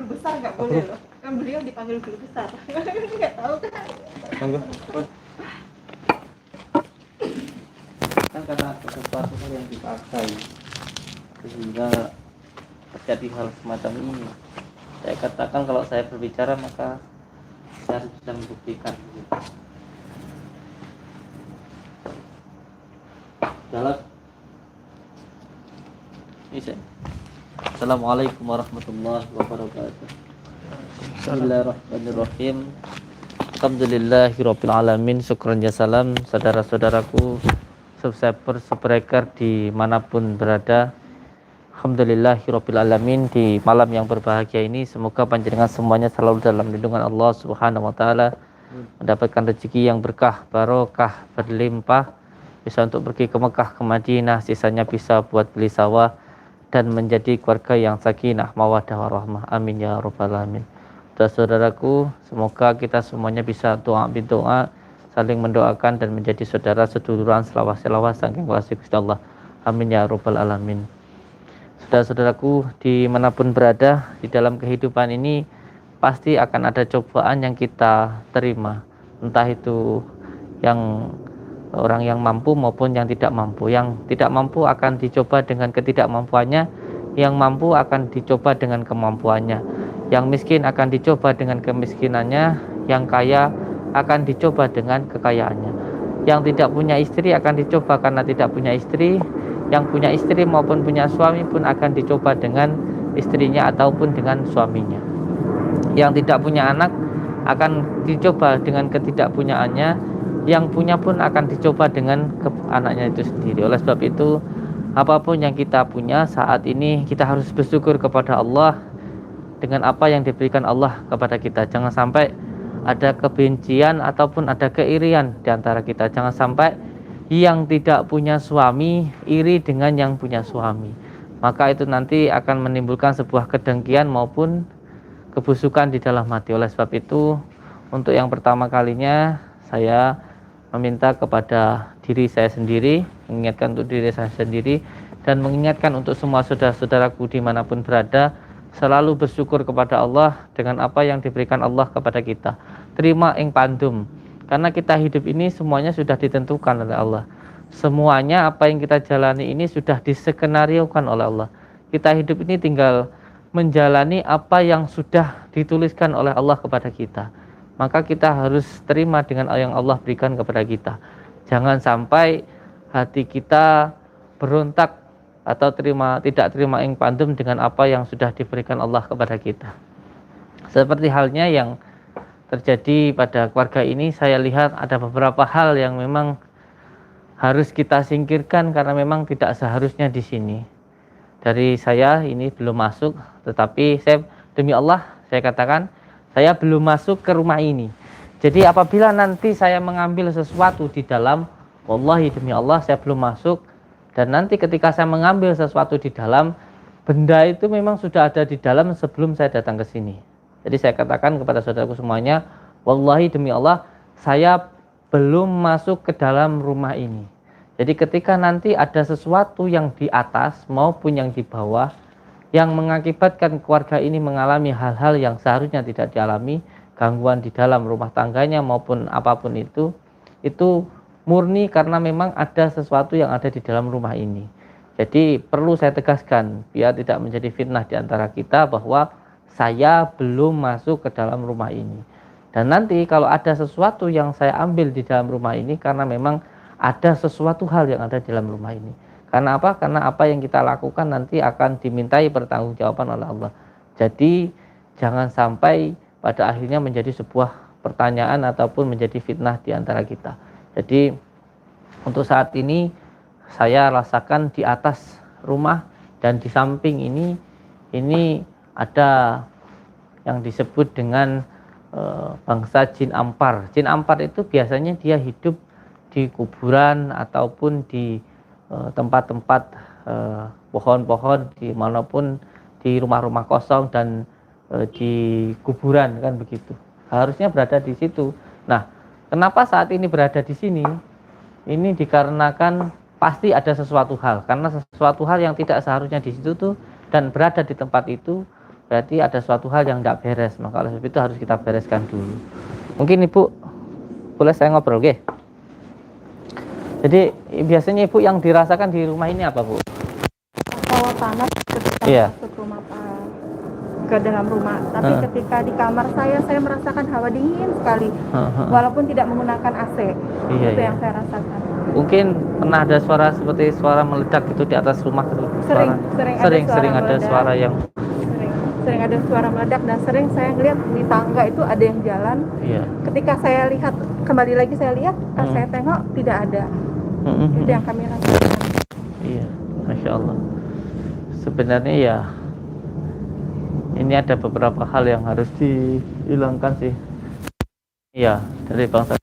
guru besar nggak boleh loh. Kan beliau dipanggil guru besar. Nggak tahu kan. Kan karena sesuatu hal yang dipakai sehingga terjadi hal semacam ini. Saya katakan kalau saya berbicara maka saya harus bisa membuktikan. Jalan. Bisa. Assalamualaikum warahmatullahi wabarakatuh. Bismillahirrahmanirrahim. Alhamdulillahirabbil alamin. Syukran jazalam saudara-saudaraku subscriber, subscriber dimanapun berada. Alhamdulillahirabbil alamin. Di malam yang berbahagia ini semoga panjenengan semuanya selalu dalam lindungan Allah Subhanahu wa taala, mendapatkan rezeki yang berkah, barokah, berlimpah, bisa untuk pergi ke Mekah, ke Madinah, sisanya bisa buat beli sawah dan menjadi keluarga yang sakinah, mawaddah warahmah. Amin ya rabbal alamin. Saudaraku, semoga kita semuanya bisa doa berdoa, saling mendoakan dan menjadi saudara seduluran selawat-selawat saking kasih Gusti Allah. Amin ya rabbal alamin. Saudara-saudaraku, dimanapun berada di dalam kehidupan ini pasti akan ada cobaan yang kita terima, entah itu yang orang yang mampu maupun yang tidak mampu. Yang tidak mampu akan dicoba dengan ketidakmampuannya, yang mampu akan dicoba dengan kemampuannya, yang miskin akan dicoba dengan kemiskinannya, yang kaya akan dicoba dengan kekayaannya, yang tidak punya istri akan dicoba karena tidak punya istri, yang punya istri maupun punya suami pun akan dicoba dengan istrinya ataupun dengan suaminya, yang tidak punya anak akan dicoba dengan ketidakpunyaannya, yang punya pun akan dicoba dengan anaknya itu sendiri. Oleh sebab itu, apapun yang kita punya saat ini, kita harus bersyukur kepada Allah dengan apa yang diberikan Allah kepada kita. Jangan sampai ada kebencian ataupun ada keirian di antara kita. Jangan sampai yang tidak punya suami iri dengan yang punya suami. Maka itu nanti akan menimbulkan sebuah kedengkian maupun kebusukan di dalam hati. Oleh sebab itu, untuk yang pertama kalinya saya meminta kepada diri saya sendiri, mengingatkan untuk diri saya sendiri, dan mengingatkan untuk semua saudara-saudaraku dimanapun berada, selalu bersyukur kepada Allah dengan apa yang diberikan Allah kepada kita. Terima ing pandum, karena kita hidup ini semuanya sudah ditentukan oleh Allah. Semuanya apa yang kita jalani ini sudah diskenariokan oleh Allah. Kita hidup ini tinggal menjalani apa yang sudah dituliskan oleh Allah kepada kita. Maka kita harus terima dengan yang Allah berikan kepada kita. Jangan sampai hati kita berontak atau tidak terima ing pandum dengan apa yang sudah diberikan Allah kepada kita. Seperti halnya yang terjadi pada keluarga ini, saya lihat ada beberapa hal yang memang harus kita singkirkan karena memang tidak seharusnya di sini. Dari saya ini belum masuk, tetapi saya demi Allah saya katakan saya belum masuk ke rumah ini. Jadi apabila nanti saya mengambil sesuatu di dalam, wallahi demi Allah saya belum masuk. Dan nanti ketika saya mengambil sesuatu di dalam, benda itu memang sudah ada di dalam sebelum saya datang ke sini. Jadi saya katakan kepada saudaraku semuanya, wallahi demi Allah saya belum masuk ke dalam rumah ini. Jadi ketika nanti ada sesuatu yang di atas maupun yang di bawah, yang mengakibatkan keluarga ini mengalami hal-hal yang seharusnya tidak dialami, gangguan di dalam rumah tangganya maupun apapun itu murni karena memang ada sesuatu yang ada di dalam rumah ini. Jadi perlu saya tegaskan biar tidak menjadi fitnah di antara kita bahwa saya belum masuk ke dalam rumah ini. Dan nanti kalau ada sesuatu yang saya ambil di dalam rumah ini karena memang ada sesuatu hal yang ada di dalam rumah ini. Karena apa? Karena apa yang kita lakukan nanti akan dimintai pertanggungjawaban oleh Allah. Jadi jangan sampai pada akhirnya menjadi sebuah pertanyaan ataupun menjadi fitnah di antara kita. Jadi untuk saat ini saya rasakan di atas rumah dan di samping ini ada yang disebut dengan bangsa jin ampar. Jin ampar itu biasanya dia hidup di kuburan ataupun di tempat-tempat pohon-pohon dimanapun, di rumah-rumah kosong dan di kuburan kan begitu. Harusnya berada di situ. Nah, kenapa saat ini berada di sini? Ini dikarenakan pasti ada sesuatu hal, karena sesuatu hal yang tidak seharusnya di situ tuh dan berada di tempat itu berarti ada suatu hal yang tidak beres. Maka oleh sebab itu harus kita bereskan dulu. Mungkin Ibu boleh saya ngobrol, oke? Jadi biasanya Ibu yang dirasakan di rumah ini apa, Bu? Hawa panas ketika Iya. masuk rumah ke dalam rumah. Tapi ketika di kamar saya merasakan hawa dingin sekali. Walaupun tidak menggunakan AC. Iya, Itu iya. yang saya rasakan. Mungkin pernah ada suara seperti suara meledak gitu di atas rumah gitu. Sering Ada suara yang sering ada suara meledak, dan sering saya lihat di tangga itu ada yang jalan. iya. Ketika saya lihat, kembali lagi saya lihat, saya tengok tidak ada. Itu yang kami rasakan. Iya, Masya Allah. Sebenarnya ya ini ada beberapa hal yang harus dihilangkan sih. Iya, dari bangsa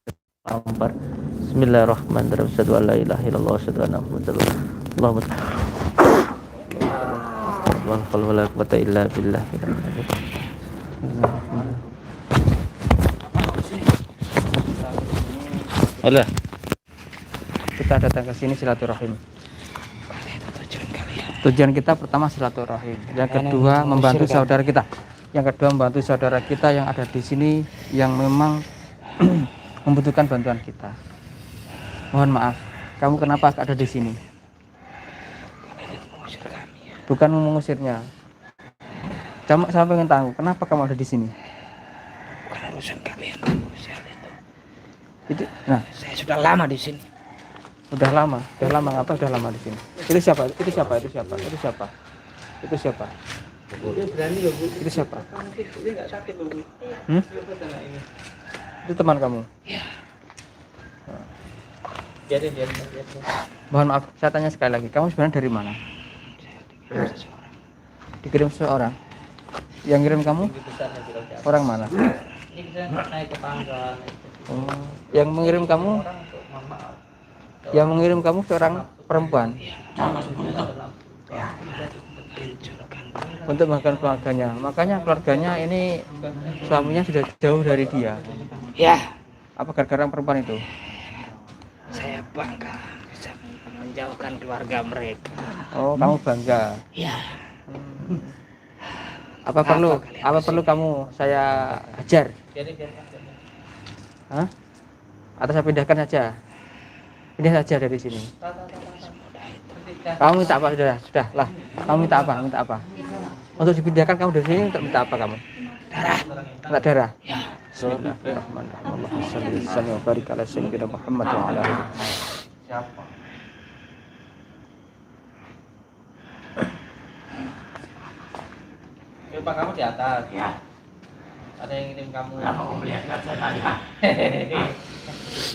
Lampar. Bismillahirrahmanirrahim. Asyhadu an la ilaha illallah wa asyhadu anna Muhammadar Rasulullah. Wala quwwata illa billah. Alah. Kita datang ke sini silaturahim. Tujuan kita pertama silaturahim, yang kedua membantu saudara kita. Yang kedua membantu saudara kita yang ada di sini yang memang membutuhkan bantuan kita. Mohon maaf, kamu kenapa ada di sini? Bukan mengusirnya. Saya ingin tahu kenapa kamu ada di sini. Bukan urusan kalian mengusir Itu, nah, saya sudah lama di sini. udah lama ngapa udah lama di sini? Itu siapa? Itu siapa? Itu siapa? Itu siapa? Itu siapa? Itu siapa? Itu teman kamu? Ya. Biarin. Mohon maaf, saya tanya sekali lagi. Kamu sebenarnya dari mana? Dikirim seseorang. Yang kirim kamu? Orang mana? Oh, yang mengirim kamu? Yang mengirim kamu seorang perempuan. Untuk makan keluarganya. Makanya keluarganya ini suaminya sudah jauh dari dia. Ya, Apa gara-gara perempuan itu? saya bangga bisa menjauhkan keluarga mereka. Oh, kamu bangga. Ya, Apa perlu kamu saya hajar? Hah? Atau saya pindahkan saja? Pindah saja dari sini. Kamu minta apa? Sudah lah. Kamu minta apa? Untuk dipindahkan kamu dari sini untuk minta apa kamu? Minta darah. ya. Bismillahirrahmanirrahim. Allahumma shalli wa barik ala sayyidina Muhammad wa ala alihi. Pak, kamu di atas. Ya. Ada yang ngirim kamu. Kenapa kamu melihat saya?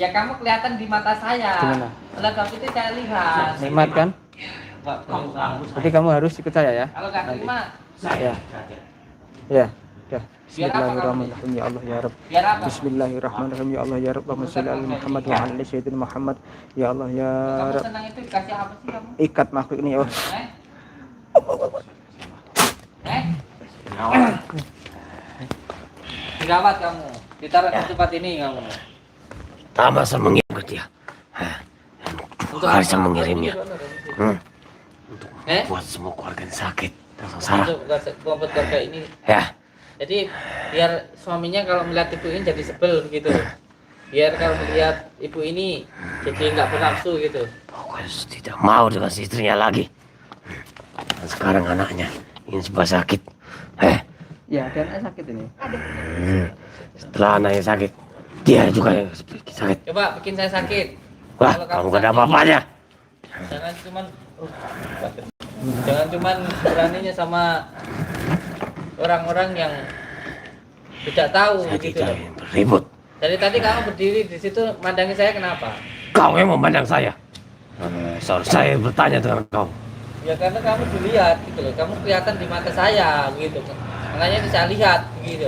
Ya kamu kelihatan di mata saya. Gimana? Oleh sebab itu saya lihat. Nikmat kan? Jadi kamu harus ikut saya ya. Kalau nggak terima, ya. Ya. Ya. Bismillahirrahmanirrahim ya Allah ya Rabb. Bismillahirrahmanirrahim ya Allah ya Rabb. Allahumma shalli ala Muhammad wa ala ali sayyidina Muhammad. Ya Allah ya Rabb. Kamu senang itu dikasih apa sih kamu? Ikat makhluk ini ya Allah. Dirawat kamu, ditaruh di tempat ini kamu. Tak masa mengirim dia. Untuk harus mengirimnya. Untuk buat semua keluarga yang sakit dan sengsara. Untuk buat keluarga ini. Ya. Jadi biar suaminya kalau melihat ibu ini jadi sebel begitu. Biar kalau melihat ibu ini jadi nggak bernafsu gitu. Pokoknya tidak mau dengan istrinya lagi. Dan sekarang anaknya ingin sebuah sakit. Ya, dan sakit ini. Setelah anaknya sakit, dia juga yang sakit. Coba bikin saya sakit. Wah, kamu gak ada apa-apanya. Jangan cuman beraninya sama orang-orang yang tidak tahu Saya gitu. tidak ingin beribut. Dari tadi kamu berdiri di situ mandangi saya kenapa? Kau yang memandang saya. Seharusnya saya bertanya dengan kau. Ya karena kamu dilihat gitu loh. Kamu kelihatan di mata saya begitu. Makanya itu saya lihat begitu.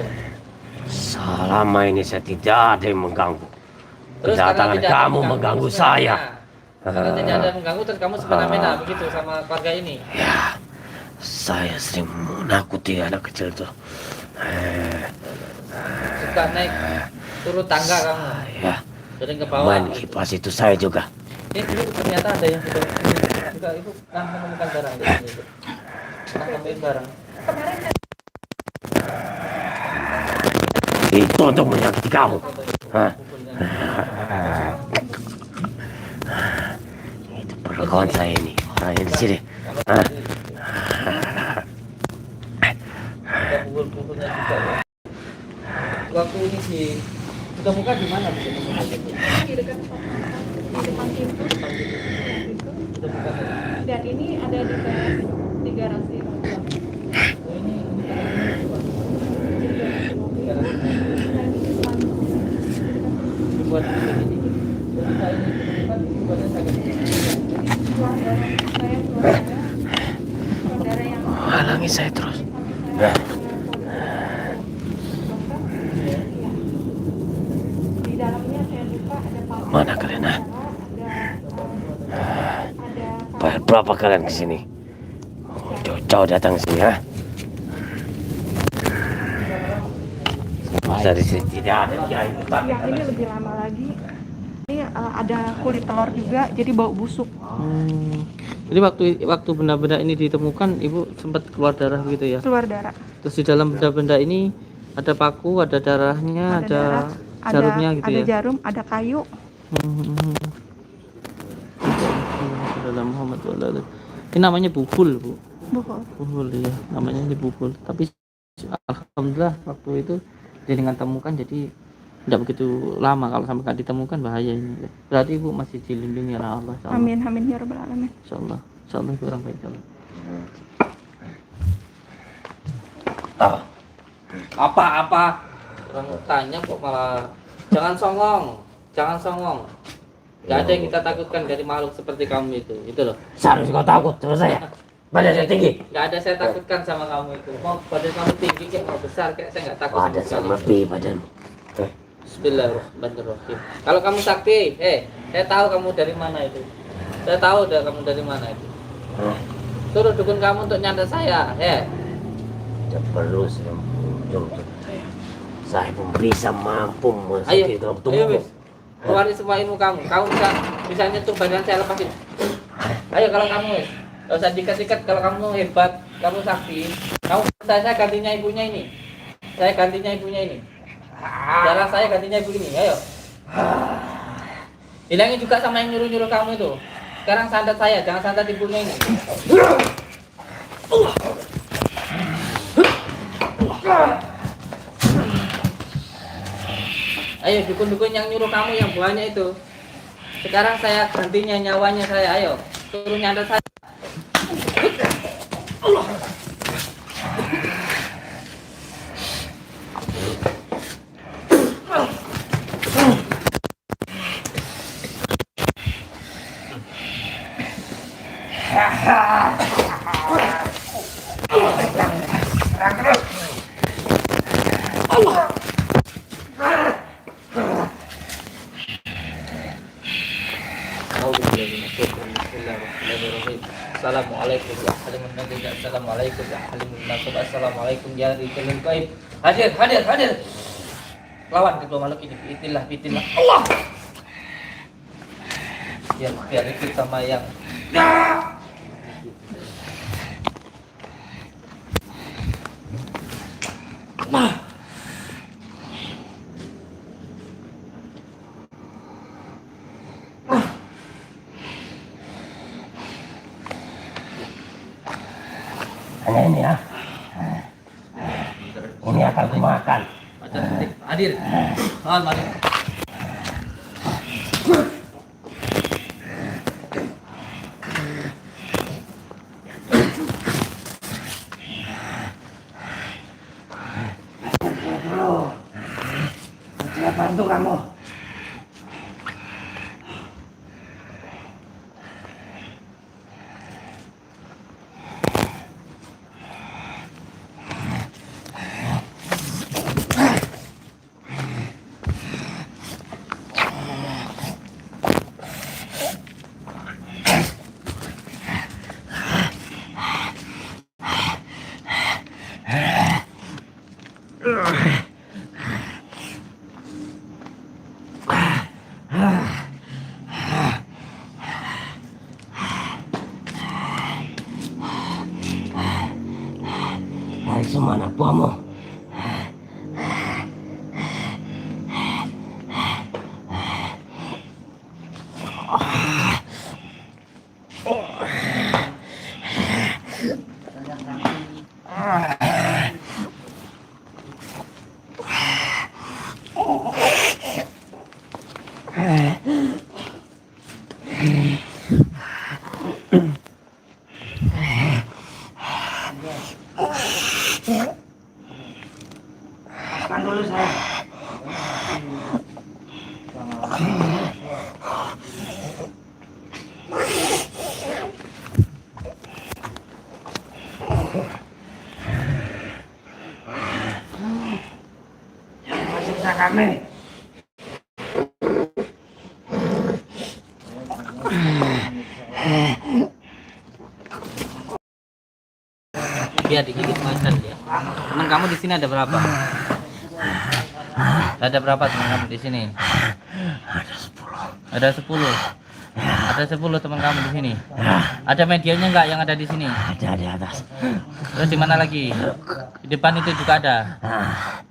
Selama ini saya tidak ada yang mengganggu. Terus karena Kedatangan tidak ada kamu mengganggu saya. Karena tidak ada yang mengganggu terus kamu semena-mena begitu sama keluarga ini. Ya, saya sering menakuti anak kecil itu. Suka naik turun tangga kamu. Ya, Sering ke bawah. main kipas itu saya juga. Ini dulu ternyata ada yang juga ibu kan menemukan barang di sini. Pernah nemuin barang. Itu untuk menyakiti kamu. Hah? Itu perlu kawan saya ini. Nah, ini di sini. Hah? Ada pukul-pukulnya juga ya. Waktu ini ditemukan di mana? Di dekat di depan pintu. Dan ini ada di garasi. Oh, ini dibuat ini. Halangi saya terus. Di dalamnya saya buka ada Mana kalian? Berapa kalian ke sini? Jauh datang ke sini, ha? Masa di sini tidak ada kiai. yang ini lebih lama lagi. Ini ada kulit telur juga, jadi bau busuk. Jadi waktu benda-benda ini ditemukan, ibu sempat keluar darah begitu ya? Keluar darah. Terus di dalam benda-benda ini ada paku, ada darahnya, ada darah, jarumnya gitu ada ya? jarum, ada kayu. Dalam Muhammad SAW. Ini namanya bukul, Bu. Buhul. Ya, namanya ini bukul. Tapi alhamdulillah waktu itu dengan temukan jadi tidak begitu lama. Kalau sampai nggak ditemukan bahaya ini. Berarti ibu masih dilindungi oleh Allah. Amin amin ya rabbal alamin. Insyaallah itu orang baik Allah. Apa? Orang tanya kok malah jangan songong. Gak ada yang kita takutkan dari makhluk seperti kamu itu loh. Seharusnya kau takut sama saya. Badan saya tinggi. Gak ada saya takutkan sama kamu itu. Mau badan kamu tinggi kayak mau besar kayak saya nggak takut. Badan sama lebih badanmu. Bismillahirrahmanirrahim. Kalau kamu sakti, saya tahu kamu dari mana itu. Saya tahu udah kamu dari mana itu. Suruh dukun kamu untuk nyantet saya, Tidak perlu untuk saya. Saya pun bisa mampu Ayo, memasuki dalam tubuhmu. keluarin semua ilmu kamu. Kamu bisa nyentuh badan saya, lepasin. Ayo kalau kamu gak usah dikat-dikat. Kalau kamu hebat, kamu sakti, kamu saya gantinya ibunya ini. Saya gantinya ibunya ini. Darah saya gantinya ibu ini. Ayo. Hilangin juga sama yang nyuruh-nyuruh kamu itu. Sekarang santet saya, jangan santet ibunya ini. Ayo dukun-dukun yang nyuruh kamu yang buahnya itu. Sekarang saya gantinya nyawanya saya. Ayo, suruh nyantet saya. Assalamualaikum ya halimun nabi. Assalamualaikum ya halimun nasab. Assalamualaikum ya rizalul qaib. Hadir. Lawan kedua makhluk ini. Biitillah Allah. Biar ikut sama yang Hanya ini ya. Ini akan kumakan. hadir. Mari. Saya bantu kamu. Dari semua anak buahmu. Makan dulu saya. Jangan siksa kami. Biar digigit macan dia. Teman kamu di sini ada berapa? Ada berapa teman kamu di sini? Ada 10. Ada 10 teman kamu di sini. Ada medianya enggak yang ada di sini? Ada di atas. Terus di mana lagi? Di depan itu juga ada.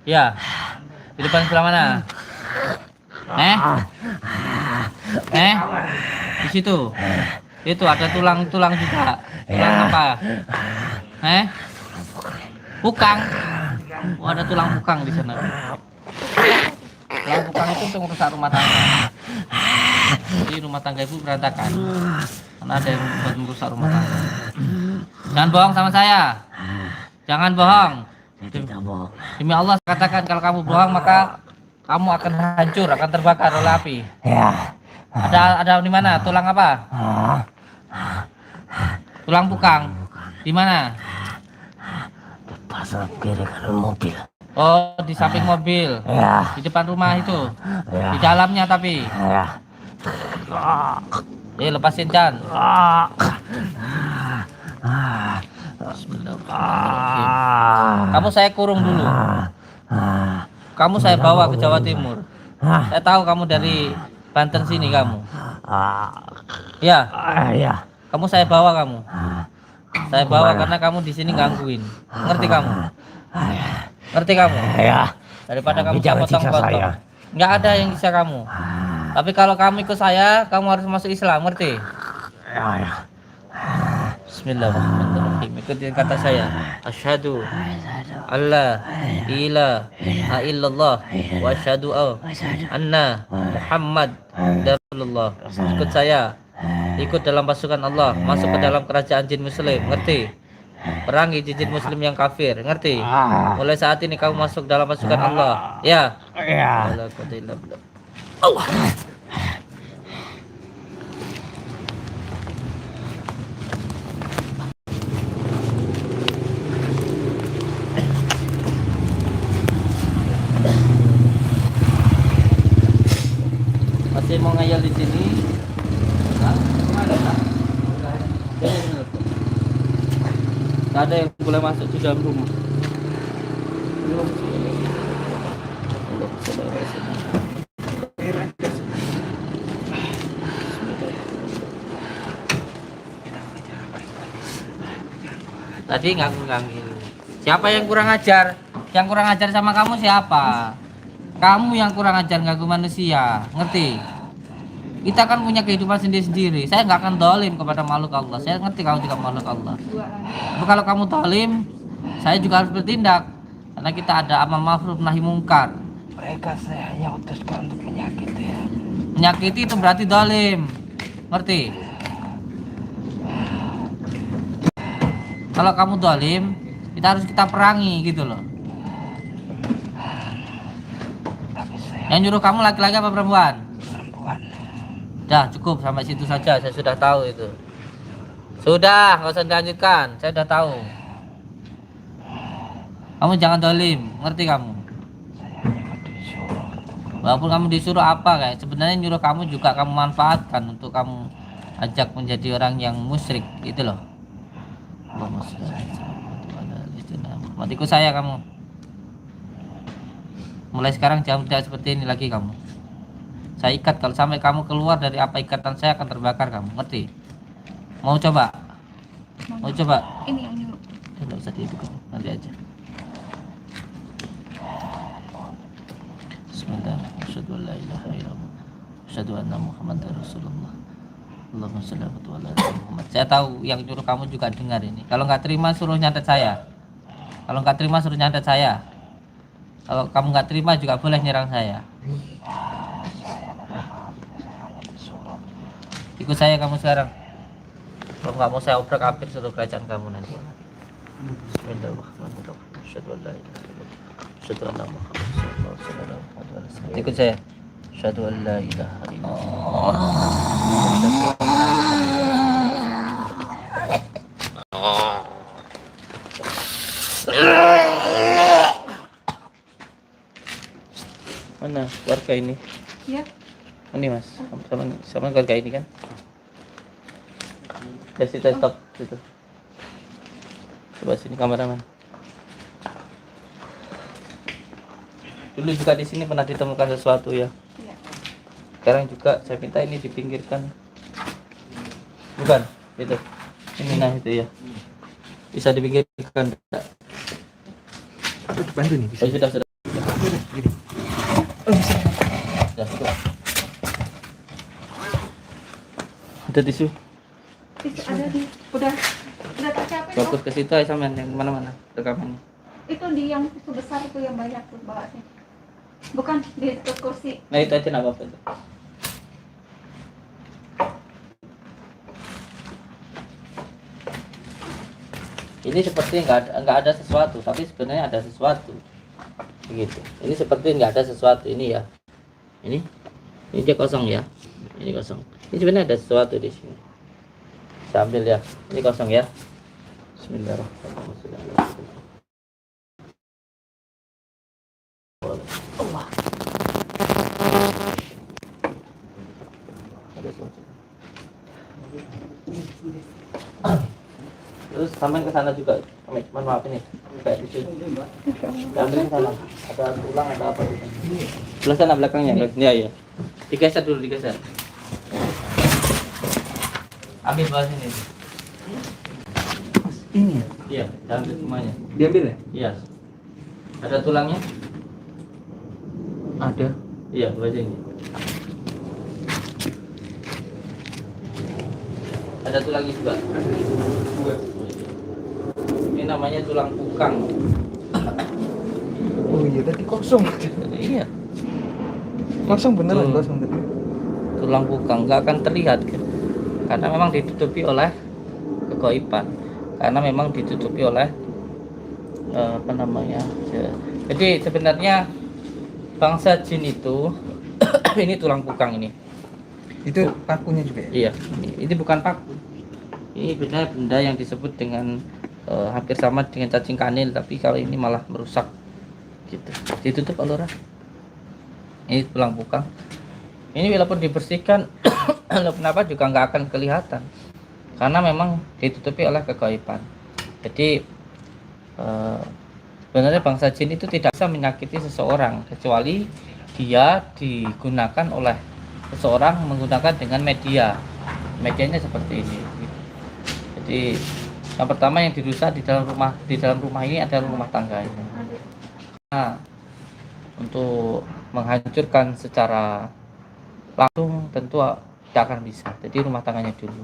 Ya. Di depan sebelah mana? Di situ. Itu ada tulang-tulang juga. Tulang apa? Pukang. Oh, ada tulang pukang di sana. Tulang pukang itu untuk merusak rumah tangga. Jadi rumah tangga ibu berantakan. Karena ada yang buat merusak rumah tangga. Jangan bohong sama saya. Jangan bohong. Tidak bohong. Demi Allah katakan kalau kamu bohong maka kamu akan hancur, akan terbakar oleh api. Ya. Ada di mana? Tulang apa? Tulang pukang. Di mana? Pas kiri kanan mobil. Oh, di samping mobil. Ya. Di depan rumah itu. Ya. Di dalamnya tapi. Ya. Lepasin Chan. Bismillahirrahmanirrahim. Kamu saya kurung dulu. Kamu saya bawa ke Jawa Timur. Saya tahu kamu dari Banten sini kamu. Ya. Ya. Kamu saya bawa kamu. Saya bawa karena kamu di sini gangguin. Ngerti kamu? Ngerti kamu? Ya. Daripada kamu Jangan siksa potong-potong. saya. Nggak ada yang bisa kamu. Tapi kalau kamu ikut saya, kamu harus masuk Islam, ngerti? Ya. Bismillahirrahmanirrahim. Ikuti kata saya. Asyhadu alla ilaha illallah wa asyhadu anna Muhammad Rasulullah. Ikut saya. Ikut dalam pasukan Allah, masuk ke dalam kerajaan jin muslim, ngerti? Perangi jin muslim yang kafir, ngerti? Mulai saat ini kamu masuk dalam pasukan Allah. Ya. Ya. Allah. Masih mau ngayal di sini? Gak ada yang boleh masuk di dalam rumah. Tadi nganggu-nganggu. Siapa yang kurang ajar? Yang kurang ajar sama kamu siapa? Kamu yang kurang ajar ganggu manusia, ngerti? Kita kan punya kehidupan sendiri-sendiri. Saya nggak akan dolim kepada makhluk Allah. Saya ngerti kamu juga makhluk Allah. Tapi kalau kamu dolim, saya juga harus bertindak. Karena kita ada amar ma'ruf nahi mungkar. Mereka saya hanya utuskan untuk menyakiti. Menyakiti itu berarti dolim. Ngerti? Kalau kamu dolim, kita harus kita perangi gitu loh. Yang nyuruh kamu laki-laki apa perempuan? Perempuan. Dah cukup sampai situ saja, saya sudah tahu itu. Sudah, nggak usah dilanjutkan, saya sudah tahu. Kamu jangan dolim, ngerti kamu? Walaupun kamu disuruh apa kayak, sebenarnya nyuruh kamu juga kamu manfaatkan untuk kamu ajak menjadi orang yang musyrik, gitu loh. Mati ikut saya kamu. Mulai sekarang jangan tidak seperti ini lagi kamu. Saya ikat, kalau sampai kamu keluar dari apa ikatan saya akan terbakar kamu, ngerti? Mau coba? Mau coba? Ini yang nyuruh. Tidak usah dibuka, nanti aja. Bismillahirrahmanirrahim. Asyhadu an la ilaha illallah. Asyhadu anna Muhammadar Rasulullah. Allahumma shalli ala Muhammad. Saya tahu yang nyuruh kamu juga dengar ini. Kalau nggak terima suruh nyantet saya. Kalau nggak terima suruh nyantet saya. Kalau kamu nggak terima juga boleh nyerang saya. Ikut saya kamu sekarang. Kalau nggak mau saya obrak abrik seluruh kerajaan kamu nanti. Bismillahirrahmanirrahim. Asyhadu an la ilaha illallah. Asyhadu anna Muhammadan rasulullah. Ikut saya. Asyhadu an la ilaha illallah. Mana keluarga ini? Ya. Ini Mas, sama keluarga ini kan? Kita stop situ. Coba sini kameraman. Dulu juga di sini pernah ditemukan sesuatu ya. Iya. Sekarang juga saya minta ini dipinggirkan. Bukan, itu. Ini nah itu ya. Bisa dipinggirkan tidak? Bantu nih. Oh, sudah. Gini. Sudah. Ada tisu. Ada di udah tak capek kok. Fokus ke situ aja sampean yang mana-mana rekamannya. Itu di yang itu besar itu yang banyak tuh bawahnya. Bukan di kursi. Nah itu aja nggak apa-apa itu. Ini seperti nggak ada sesuatu, tapi sebenarnya ada sesuatu. Begitu. Ini seperti nggak ada sesuatu ini ya. Ini dia kosong ya. Ini kosong. Ini sebenarnya ada sesuatu di sini. Saya ambil ya. Ini kosong ya. Bismillahirrahmanirrahim. Allah. Terus sampai ke sana juga. Mohon maaf ini. Kayak di sini. Ambil ke sana. Ada tulang ada apa di sini. Sebelah sana belakangnya. Iya. Digeser dulu, digeser. Ambil bawah sini. Ini ya? Iya, ambil semuanya. Diambil ya? Iya. Ada tulangnya? Ada. Iya, baca ini. Ada tulangnya juga. Ini namanya tulang pukang. Oh iya, tadi kosong. Iya. Kosong beneran Betul. kosong tadi. Tulang pukang nggak akan terlihat kan? Karena memang ditutupi oleh kegaiban. Karena memang ditutupi oleh apa namanya? Jadi sebenarnya bangsa jin itu ini tulang pukang ini. Itu pakunya juga ya? Iya, ini bukan paku. Ini benda yang disebut dengan hampir sama dengan cacing kanil, tapi kalau ini malah merusak. Gitu. Ditutup alura. Ini tulang pukang. Ini walaupun dibersihkan, kenapa juga nggak akan kelihatan, karena memang ditutupi oleh kegaiban. Jadi sebenarnya bangsa jin itu tidak bisa menyakiti seseorang kecuali dia digunakan oleh seseorang menggunakan dengan medianya seperti ini. Jadi yang pertama yang dirusak di dalam rumah ini adalah rumah tangga ini. Nah, untuk menghancurkan secara langsung tentu tidak akan bisa. Jadi rumah tangganya dulu.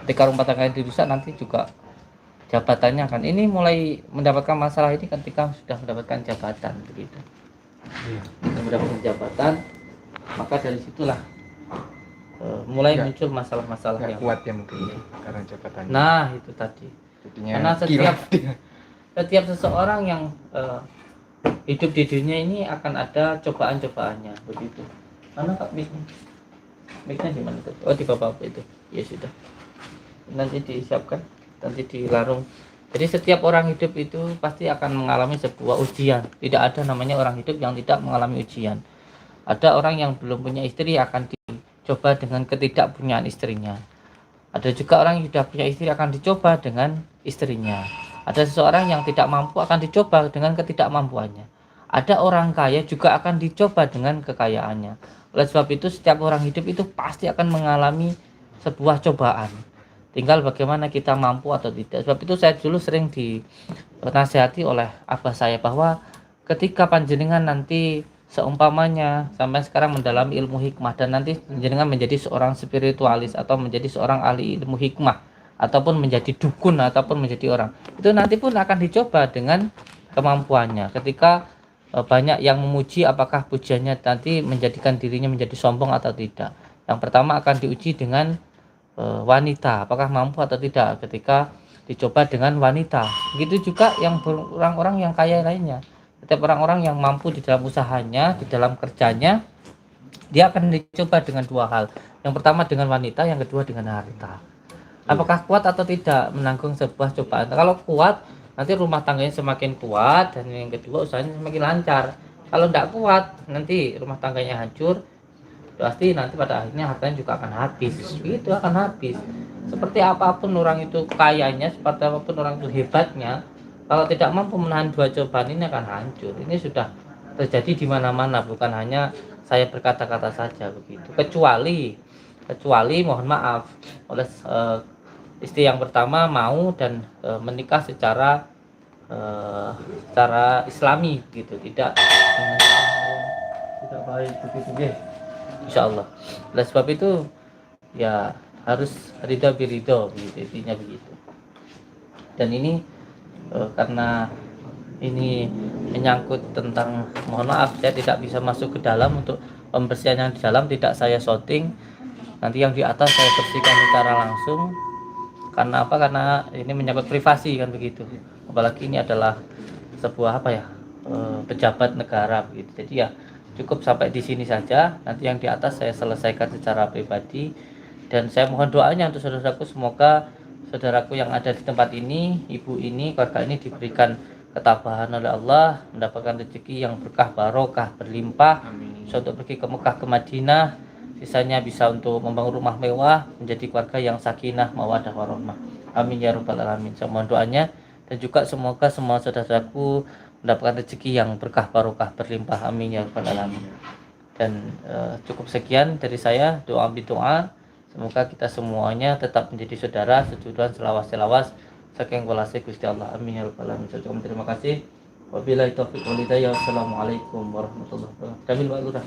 Ketika rumah tangganya dirusak, nanti juga jabatannya akan ini mulai mendapatkan masalah ini ketika sudah mendapatkan jabatan begitu. Ketika mendapatkan jabatan, maka dari situlah mulai muncul masalah-masalah yang kuat ya mungkin karena jabatannya. Nah itu tadi. Jadinya Karena setiap seseorang yang hidup di dunia ini akan ada cobaan-cobaannya begitu. Mana Pak mic-nya di mana tadi? Oh di bawah itu. Ya sudah. Nanti disiapkan, nanti dilarung. Jadi setiap orang hidup itu pasti akan mengalami sebuah ujian. Tidak ada namanya orang hidup yang tidak mengalami ujian. Ada orang yang belum punya istri akan dicoba dengan ketidakpunyaan istrinya. Ada juga orang yang sudah punya istri akan dicoba dengan istrinya. Ada seseorang yang tidak mampu akan dicoba dengan ketidakmampuannya. Ada orang kaya juga akan dicoba dengan kekayaannya. Oleh sebab itu setiap orang hidup itu pasti akan mengalami sebuah cobaan. Tinggal bagaimana kita mampu atau tidak. Sebab itu saya dulu sering dinasihati oleh abah saya bahwa ketika panjenengan nanti seumpamanya sampai sekarang mendalami ilmu hikmah dan nanti panjenengan menjadi seorang spiritualis atau menjadi seorang ahli ilmu hikmah ataupun menjadi dukun ataupun menjadi orang, itu nanti pun akan dicoba dengan kemampuannya. Ketika banyak yang memuji, apakah pujiannya nanti menjadikan dirinya menjadi sombong atau tidak. Yang pertama akan diuji dengan wanita, apakah mampu atau tidak ketika dicoba dengan wanita. Begitu juga yang orang-orang yang kaya lainnya. Setiap orang-orang yang mampu di dalam usahanya, di dalam kerjanya, dia akan dicoba dengan dua hal. Yang pertama dengan wanita, yang kedua dengan harta. Apakah kuat atau tidak menanggung sebuah cobaan? Kalau kuat, nanti rumah tangganya semakin kuat, dan yang kedua usahanya semakin lancar. Kalau tidak kuat, nanti rumah tangganya hancur, pasti nanti pada akhirnya hartanya juga akan habis. Itu akan habis. Seperti apapun orang itu kayanya, seperti apapun orang itu hebatnya, kalau tidak mampu menahan dua cobaan ini akan hancur. Ini sudah terjadi di mana-mana, bukan hanya saya berkata-kata saja begitu. Kecuali mohon maaf, oleh istri yang pertama mau dan menikah secara Islami gitu, tidak baik begitu deh. Insya Allah. Oleh sebab itu ya harus ridho birido begitu, intinya begitu. Dan ini karena ini menyangkut tentang, mohon maaf saya tidak bisa masuk ke dalam untuk pembersihan yang di dalam, tidak saya shooting. Nanti yang di atas saya bersihkan secara langsung. Karena apa? Karena ini menyangkut privasi kan begitu. Apalagi ini adalah sebuah pejabat negara begitu. Jadi ya cukup sampai di sini saja. Nanti yang di atas saya selesaikan secara pribadi. Dan saya mohon doanya untuk saudaraku, semoga saudaraku yang ada di tempat ini, ibu ini, keluarga ini diberikan ketabahan oleh Allah, mendapatkan rezeki yang berkah barokah berlimpah. Bisa untuk pergi ke Mekah, ke Madinah, sisanya bisa untuk membangun rumah mewah, menjadi keluarga yang sakinah, mawaddah warahmah. Amin ya rabbal alamin. Saya mohon doanya, dan juga semoga semua saudaraku mendapatkan rezeki yang berkah barokah berlimpah. Amin ya rabbal alamin. Dan cukup sekian dari saya, doa bidoa. Semoga kita semuanya tetap menjadi saudara, sejuduan, selawas-selawas. Saking walase Gusti Allah. Amin ya rabbal alamin. Terima kasih. Wabillahi taufiq wal hidayah. Wassalamualaikum warahmatullahi wabarakatuh. Kamil Pak Lurah.